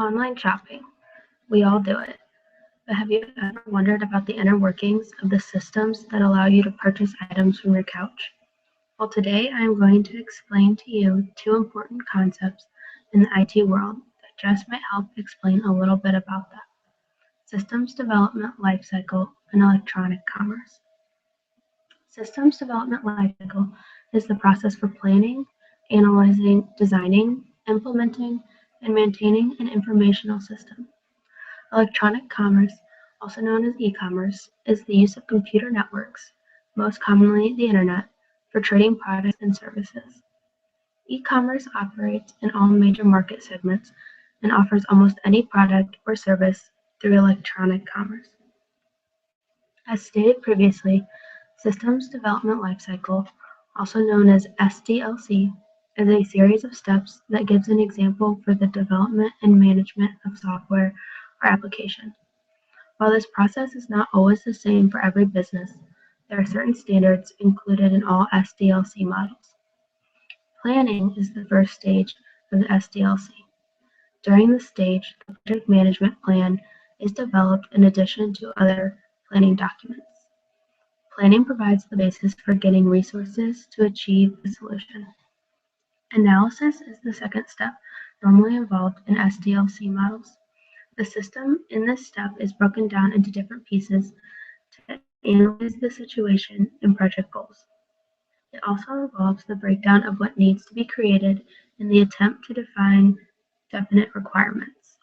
Online shopping. We all do it. But have you ever wondered about the inner workings of the systems that allow you to purchase items from your couch? Well, today I am going to explain to you two important concepts in the IT world that just might help explain a little bit about that. Systems development lifecycle and electronic commerce. Systems development lifecycle is the process for planning, analyzing, designing, implementing, and maintaining an informational system. Electronic commerce, also known as e-commerce, is the use of computer networks, most commonly the internet, for trading products and services. E-commerce operates in all major market segments and offers almost any product or service through electronic commerce. As stated previously, Systems Development Lifecycle, also known as SDLC, is a series of steps that gives an example for the development and management of software or application. While this process is not always the same for every business, there are certain standards included in all SDLC models. Planning is the first stage of the SDLC. During this stage, the project management plan is developed in addition to other planning documents. Planning provides the basis for getting resources to achieve the solution. Analysis is the second step normally involved in SDLC models. The system in this step is broken down into different pieces to analyze the situation and project goals. It also involves the breakdown of what needs to be created in the attempt to define definite requirements.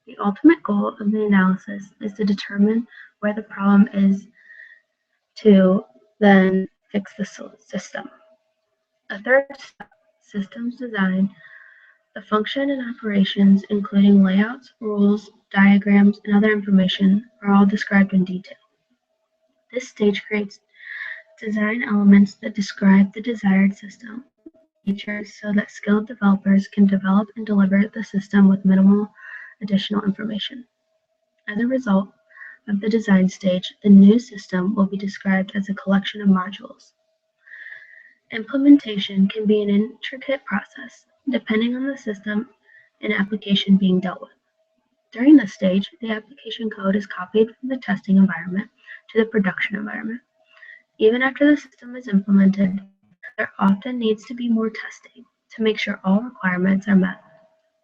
The ultimate goal of the analysis is to determine where the problem is to then fix the system. A third step, systems design. The function and operations, including layouts, rules, diagrams, and other information, are all described in detail. This stage creates design elements that describe the desired system features so that skilled developers can develop and deliver the system with minimal additional information. As a result of the design stage, the new system will be described as a collection of modules. Implementation can be an intricate process, depending on the system and application being dealt with. During this stage, the application code is copied from the testing environment to the production environment. Even after the system is implemented, there often needs to be more testing to make sure all requirements are met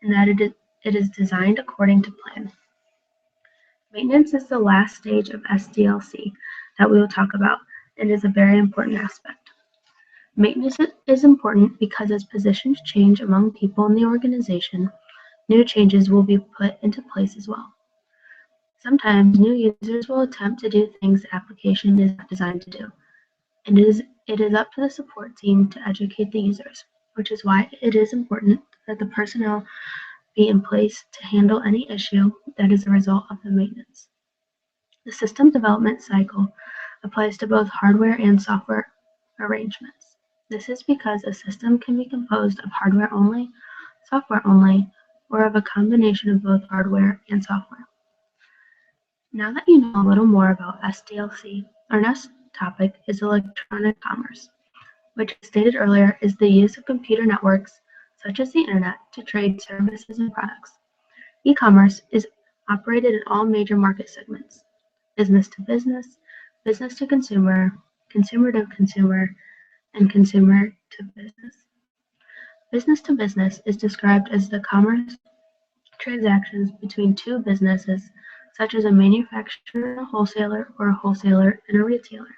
and that it is designed according to plan. Maintenance is the last stage of SDLC that we will talk about and is a very important aspect. Maintenance is important because as positions change among people in the organization, new changes will be put into place as well. Sometimes new users will attempt to do things the application is not designed to do, and it is up to the support team to educate the users, which is why it is important that the personnel be in place to handle any issue that is a result of the maintenance. The system development cycle applies to both hardware and software arrangements. This is because a system can be composed of hardware only, software only, or of a combination of both hardware and software. Now that you know a little more about SDLC, our next topic is electronic commerce, which, as stated earlier, is the use of computer networks, such as the internet, to trade services and products. E-commerce is operated in all major market segments: business to business, business to consumer, consumer to consumer, and consumer to business. Business to business is described as the commerce transactions between two businesses, such as a manufacturer and a wholesaler, or a wholesaler and a retailer.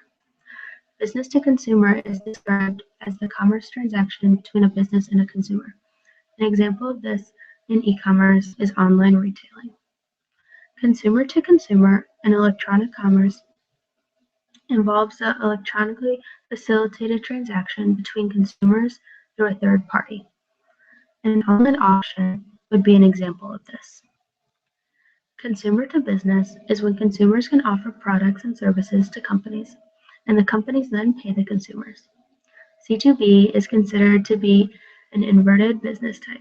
Business to consumer is described as the commerce transaction between a business and a consumer. An example of this in e-commerce is online retailing. Consumer to consumer and electronic commerce involves the electronically facilitated transaction between consumers through a third party. An online auction would be an example of this. Consumer to business is when consumers can offer products and services to companies, and the companies then pay the consumers. C2B is considered to be an inverted business type.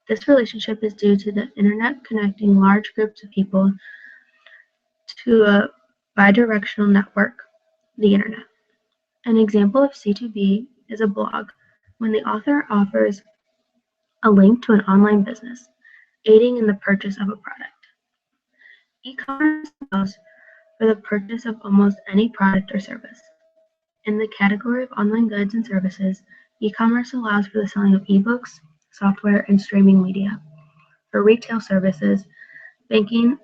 This relationship is due to the internet connecting large groups of people to a bidirectional network, the internet. An example of C2B is a blog, when the author offers a link to an online business, aiding in the purchase of a product. E-commerce allows for the purchase of almost any product or service. In the category of online goods and services, e-commerce allows for the selling of ebooks, software, and streaming media. For retail services, banking,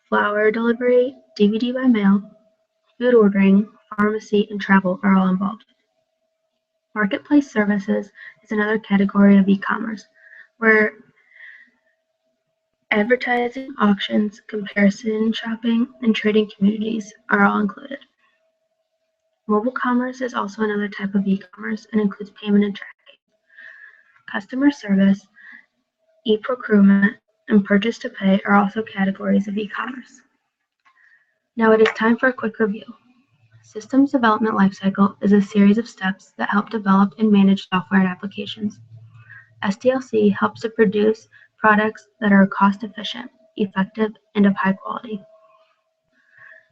flower delivery, DVD by mail, food ordering, pharmacy, and travel are all involved. Marketplace services is another category of e-commerce, where advertising, auctions, comparison shopping, and trading communities are all included. Mobile commerce is also another type of e-commerce and includes payment and tracking. Customer service, e-procurement, and purchase to pay are also categories of e-commerce. Now it is time for a quick review. Systems development lifecycle is a series of steps that help develop and manage software and applications. SDLC helps to produce products that are cost efficient, effective, and of high quality.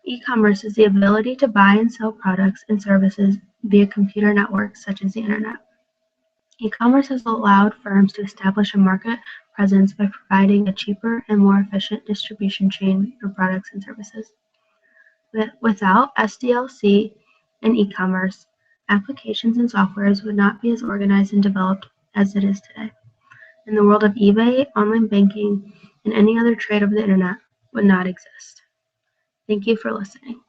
E-commerce is the ability to buy and sell products and services via computer networks such as the internet. E-commerce has allowed firms to establish a market presence by providing a cheaper and more efficient distribution chain for products and services. Without SDLC and e-commerce, applications and softwares would not be as organized and developed as it is today. And the world of eBay, online banking, and any other trade over the internet would not exist. Thank you for listening.